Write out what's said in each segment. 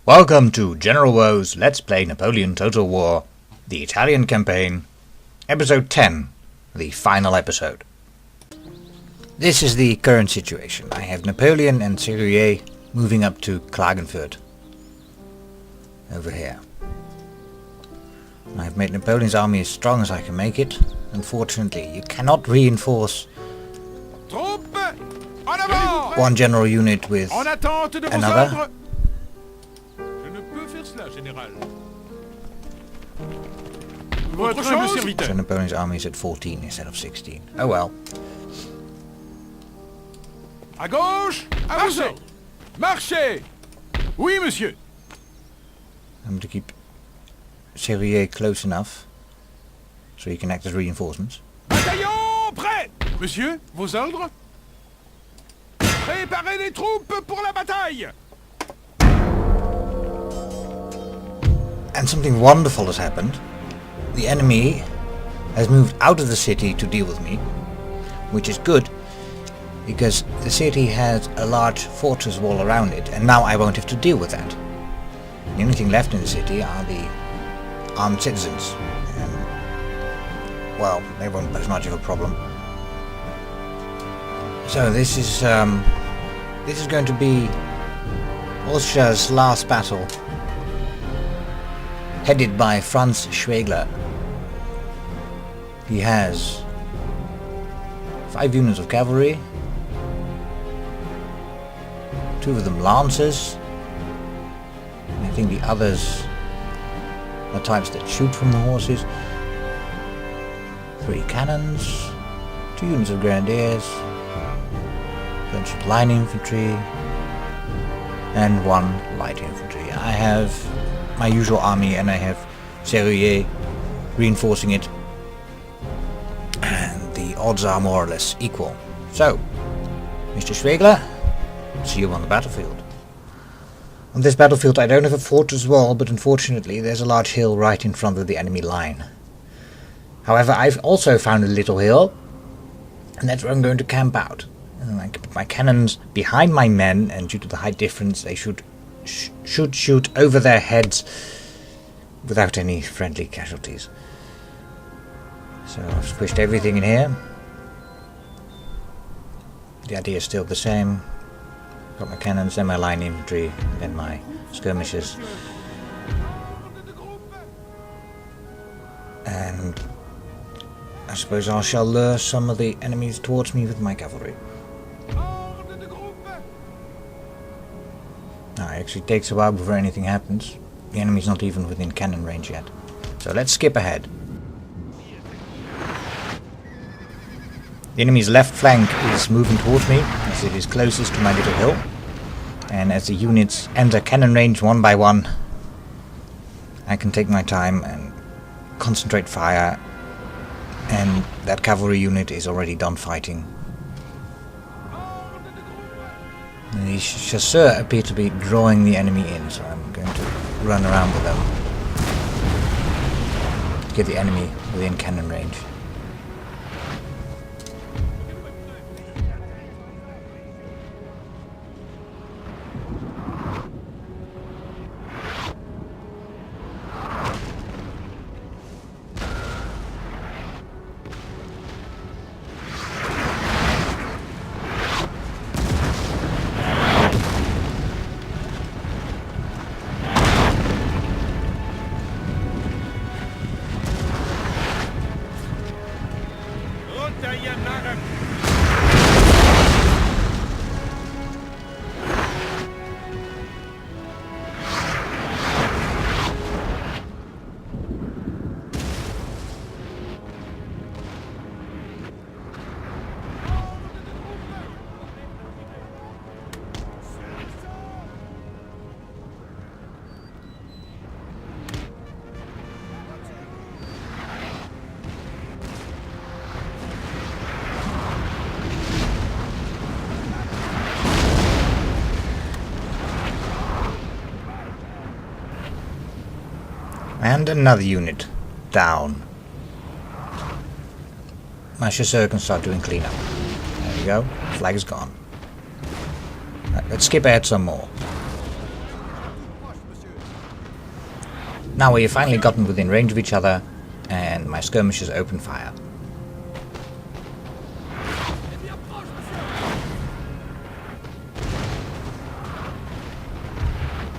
Welcome to GeneralWo's Let's Play Napoleon Total War, the Italian Campaign, Episode 10, the final episode. This is the current situation. I have Napoleon and GeneralWo moving up to Klagenfurt. Over here. I've made Napoleon's army as strong as I can make it. Unfortunately, you cannot reinforce one general unit with another. So Napoleon's army is at 14 instead of 16. Oh well. À gauche, avancez! Marchez! Oui, monsieur. I'm going to keep GeneralWo close enough so he can act as reinforcements. Bataillon prêt! Monsieur, vos ordres? Préparez les troupes pour la bataille! And something wonderful has happened. The enemy has moved out of the city to deal with me, which is good because the city has a large fortress wall around it, and now I won't have to deal with that. The only thing left in the city are the armed citizens, and well, they won't pose much of a problem. So this is going to be Austria's last battle, headed by Franz Schwegler. He has 5 units of cavalry, 2 of them lancers, and I think the others are types that shoot from the horses, 3 cannons, 2 units of grenadiers, a bunch of line infantry, and 1 light infantry. I have my usual army and I have GeneralWo reinforcing it, and the odds are more or less equal. So, Mr. Schwegler, see you on the battlefield. On this battlefield I don't have a fortress wall, but unfortunately there's a large hill right in front of the enemy line. However, I've also found a little hill, and that's where I'm going to camp out. And I can put my cannons behind my men, and due to the height difference they should shoot over their heads without any friendly casualties. So I've squished everything in here. The idea is still the same. Got my cannons, then my line infantry, then my skirmishers. And I suppose I shall lure some of the enemies towards me with my cavalry. Now, it actually takes a while before anything happens. The enemy's not even within cannon range yet. So let's skip ahead. The enemy's left flank is moving towards me as it is closest to my little hill. And as the units enter cannon range one by one, I can take my time and concentrate fire. And that cavalry unit is already done fighting. And the chasseurs appear to be drawing the enemy in, so I'm going to run around with them to get the enemy within cannon range. And another unit down. My chasseur can start doing cleanup. There we go. Flag is gone. Right, let's skip ahead some more. Now we've finally gotten within range of each other, and my skirmishers open fire.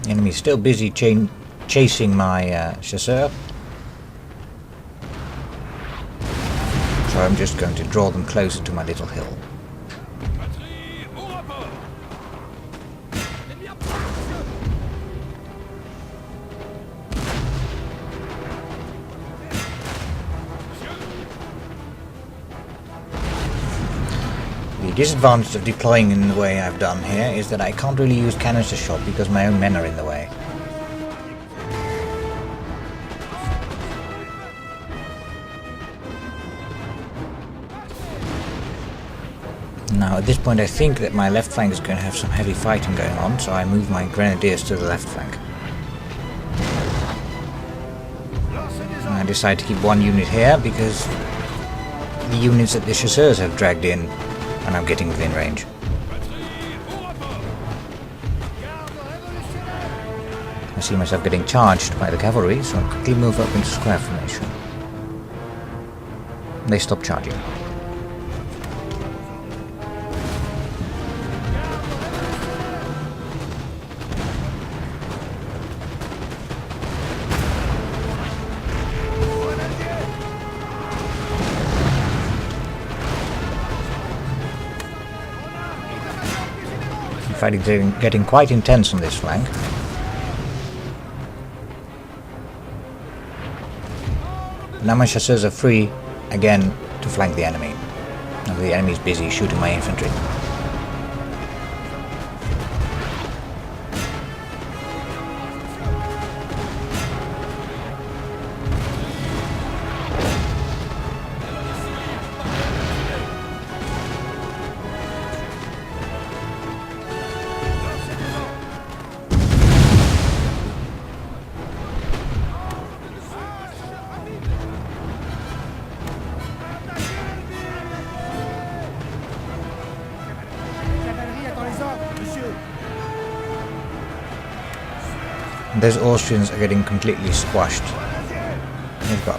The enemy's still busy chasing my chasseur, so I'm just going to draw them closer to my little hill. The disadvantage of deploying in the way I've done here is that I can't really use canister shot because my own men are in the way. Now at this point I think that my left flank is going to have some heavy fighting going on, so I move my grenadiers to the left flank. And I decide to keep one unit here because the units that the chasseurs have dragged in are now getting within range. I see myself getting charged by the cavalry, so I quickly move up into square formation. They stop charging. Fighting getting quite intense on this flank. Now my chasseurs are free again to flank the enemy. Now the enemy is busy shooting my infantry. Those Austrians are getting completely squashed. They've got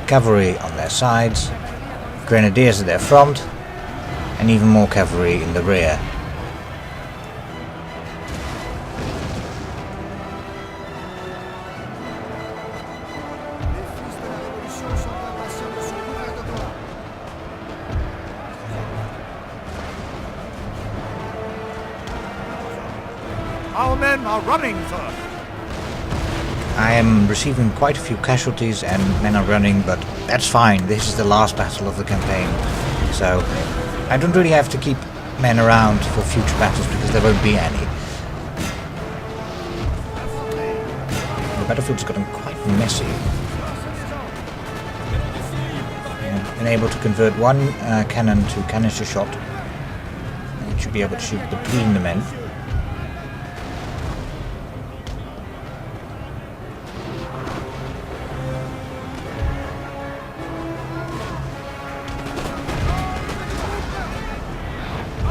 cavalry on their sides, grenadiers at their front, and even more cavalry in the rear. Our men are running, sir. I am receiving quite a few casualties and men are running, but that's fine. This is the last battle of the campaign, so I don't really have to keep men around for future battles because there won't be any. The battlefield's gotten quite messy. I've been able to convert one cannon to canister shot. It should be able to shoot between the men.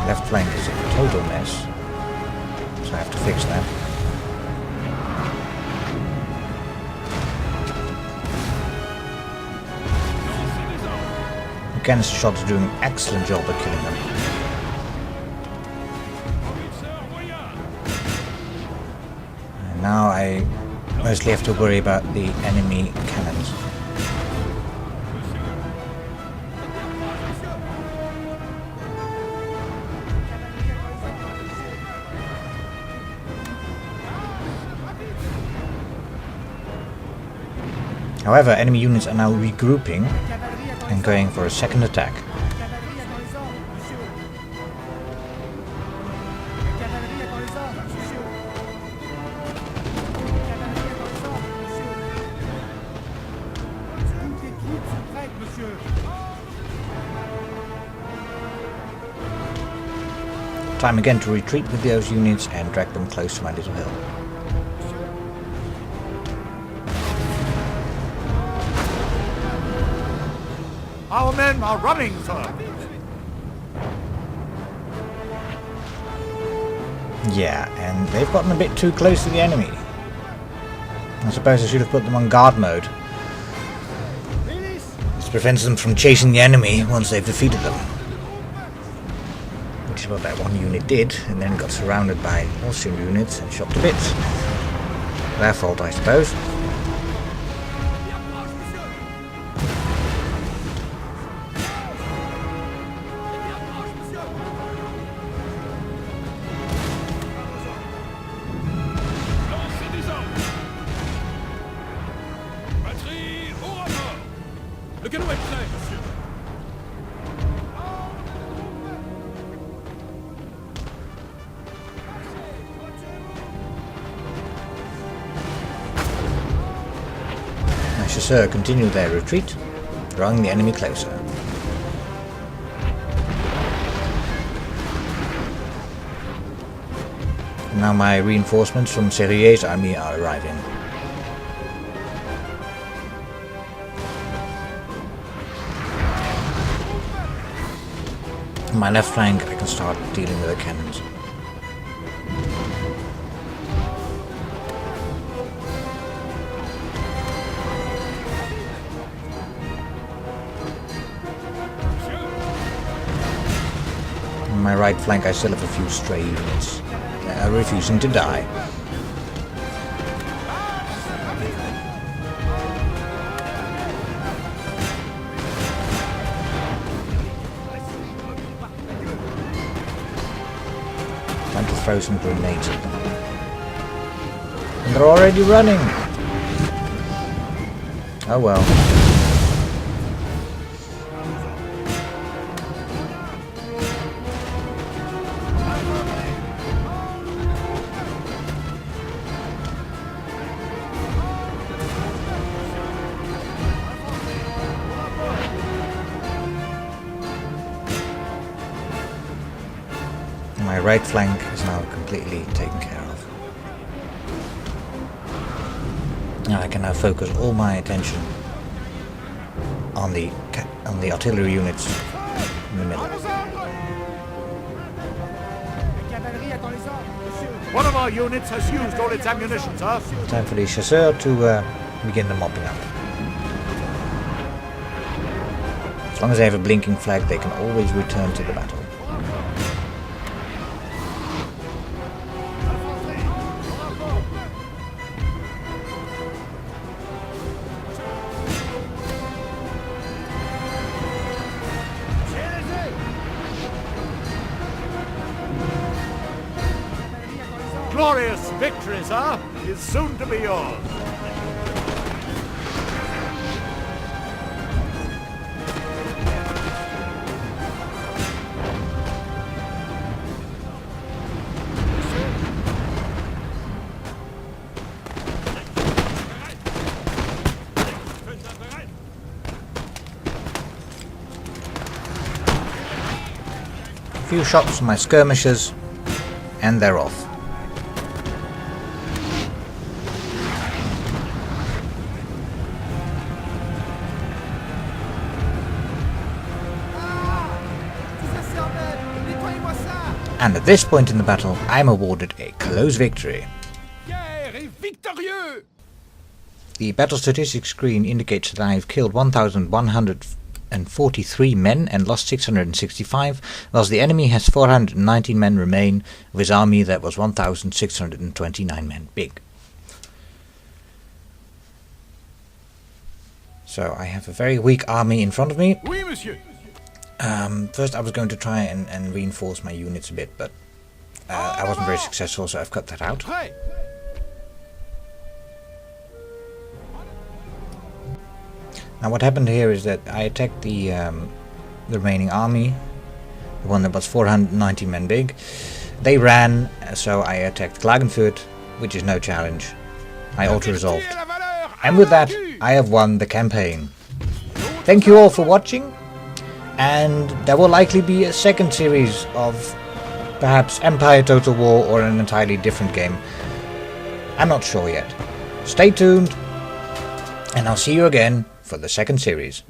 Left flank is a total mess, so I have to fix that. The canister shot is doing an excellent job at killing them. And now I mostly have to worry about the enemy cannons. However, enemy units are now regrouping and going for a second attack. Time again to retreat with those units and drag them close to my little hill. Our men are running, sir. Yeah, and they've gotten a bit too close to the enemy. I suppose I should have put them on guard mode. This prevents them from chasing the enemy once they've defeated them. Which is what that one unit did, and then got surrounded by Austrian units and shot to bits. Their fault, I suppose. My chasseurs continued their retreat, drawing the enemy closer. Now my reinforcements from Serrier's army are arriving. On my left flank I can start dealing with the cannons. On my right flank I still have a few stray units refusing to die. Time to throw some grenades at them. And they're already running! Oh well. My right flank is now completely taken care of. Now I can now focus all my attention on the artillery units in the middle. One of our units has used all its ammunition, sir. Time for the chasseur to begin the mopping up. As long as they have a blinking flag, they can always return to the battle. Glorious victory, sir, is soon to be yours. A few shots from my skirmishers, and they're off. And at this point in the battle, I am awarded a close victory. The battle statistics screen indicates that I have killed 1,143 men and lost 665, whilst the enemy has 419 men remain of his army that was 1,629 men big. So I have a very weak army in front of me. Oui, monsieur. First I was going to try and reinforce my units a bit, but I wasn't very successful, so I've cut that out. Now what happened here is that I attacked the remaining army, the one that was 490 men big. They ran, so I attacked Klagenfurt, which is no challenge. I auto-resolved. And with that, I have won the campaign. Thank you all for watching. And there will likely be a second series of perhaps Empire Total War or an entirely different game. I'm not sure yet. Stay tuned, and I'll see you again for the second series.